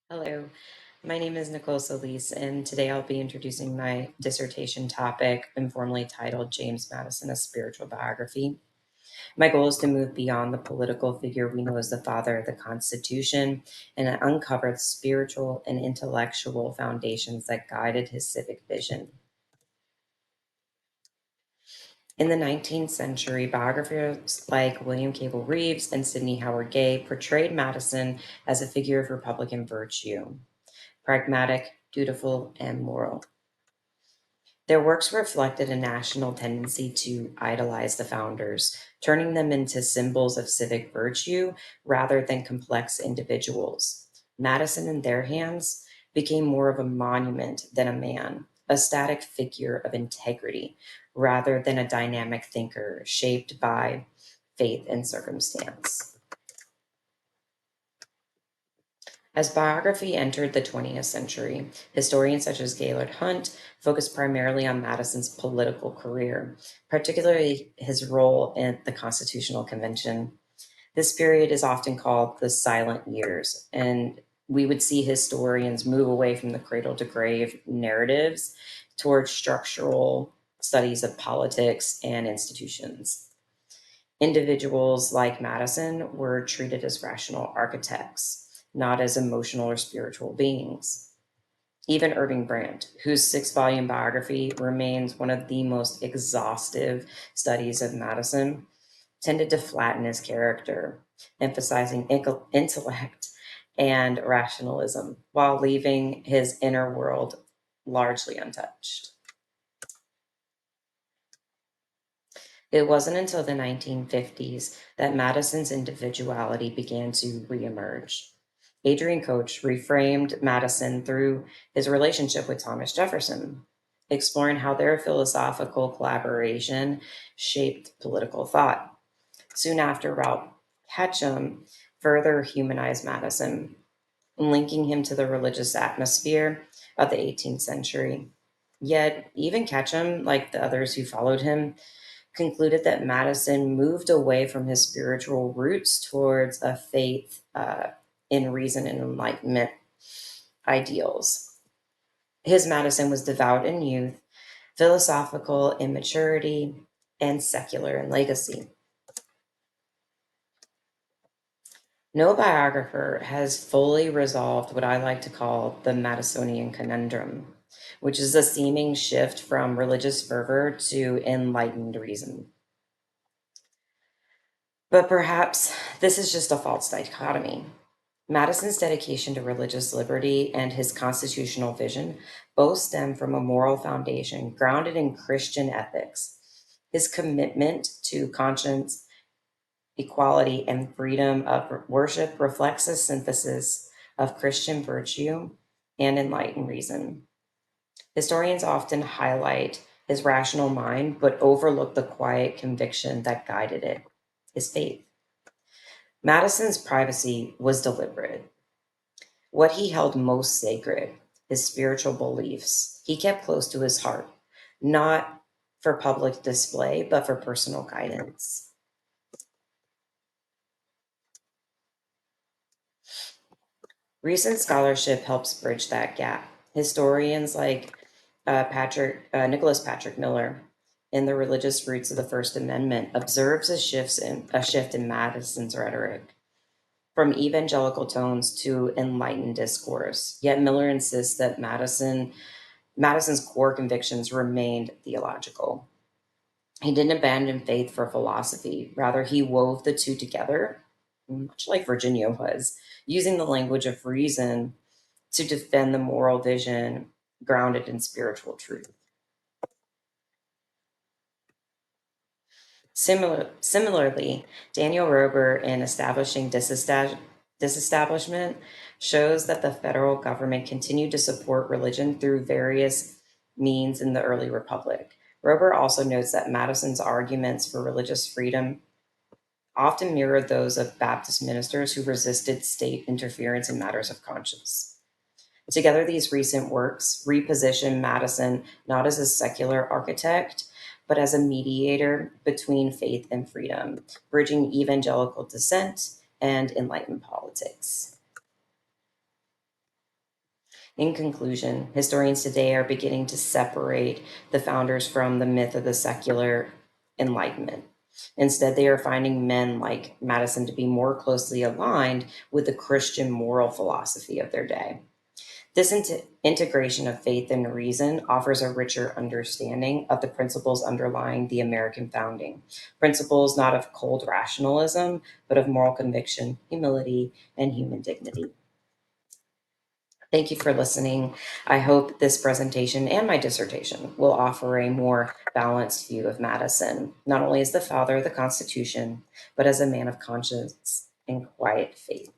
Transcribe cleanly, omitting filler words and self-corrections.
Hello, my name is Nicole Solis, and today I'll be introducing my dissertation topic, informally titled James Madison, a Spiritual Biography. My goal is to move beyond the political figure we know as the father of the Constitution and uncover the spiritual and intellectual foundations that guided his civic vision. In the 19th century, biographers like William Cable Reeves and Sidney Howard Gay portrayed Madison as a figure of Republican virtue, pragmatic, dutiful, and moral. Their works reflected a national tendency to idolize the founders, turning them into symbols of civic virtue rather than complex individuals. Madison, in their hands, became more of a monument than a man, a static figure of integrity rather than a dynamic thinker shaped by faith and circumstance. As biography entered the 20th century, historians such as Gaylord Hunt focused primarily on Madison's political career, particularly his role in the Constitutional Convention. This period is often called the Silent Years, and we would see historians move away from the cradle to grave narratives towards structural studies of politics and institutions. Individuals like Madison were treated as rational architects, not as emotional or spiritual beings. Even Irving Brandt, whose six-volume biography remains one of the most exhaustive studies of Madison, tended to flatten his character, emphasizing intellect and rationalism while leaving his inner world largely untouched. It wasn't until the 1950s that Madison's individuality began to reemerge. Adrian Coach reframed Madison through his relationship with Thomas Jefferson, exploring how their philosophical collaboration shaped political thought. Soon after, Ralph Ketchum further humanized Madison, linking him to the religious atmosphere of the 18th century. Yet, even Ketchum, like the others who followed him, concluded that Madison moved away from his spiritual roots towards a faith in reason and enlightenment ideals. His Madison was devout in youth, philosophical in maturity, and secular in legacy. No biographer has fully resolved what I like to call the Madisonian conundrum, which is a seeming shift from religious fervor to enlightened reason. But perhaps this is just a false dichotomy. Madison's dedication to religious liberty and his constitutional vision both stem from a moral foundation grounded in Christian ethics. His commitment to conscience, equality, and freedom of worship reflects a synthesis of Christian virtue and enlightened reason. Historians often highlight his rational mind, but overlook the quiet conviction that guided it, his faith. Madison's privacy was deliberate. What he held most sacred, his spiritual beliefs, he kept close to his heart, not for public display, but for personal guidance. Recent scholarship helps bridge that gap. Historians like Nicholas Patrick Miller in The Religious Roots of the First Amendment observes a shift in Madison's rhetoric from evangelical tones to enlightened discourse. Yet Miller insists that Madison's core convictions remained theological. He didn't abandon faith for philosophy. Rather, he wove the two together, much like Virginia was, using the language of reason to defend the moral vision grounded in spiritual truth. Similarly, Daniel Roeber in establishing disestablishment shows that the federal government continued to support religion through various means in the early republic. Roeber also notes that Madison's arguments for religious freedom often mirrored those of Baptist ministers who resisted state interference in matters of conscience. Together, these recent works reposition Madison not as a secular architect, but as a mediator between faith and freedom, bridging evangelical dissent and enlightened politics. In conclusion, historians today are beginning to separate the founders from the myth of the secular Enlightenment. Instead, they are finding men like Madison to be more closely aligned with the Christian moral philosophy of their day. This integration of faith and reason offers a richer understanding of the principles underlying the American founding. Principles not of cold rationalism, but of moral conviction, humility, and human dignity. Thank you for listening. I hope this presentation and my dissertation will offer a more balanced view of Madison, not only as the father of the Constitution, but as a man of conscience and quiet faith.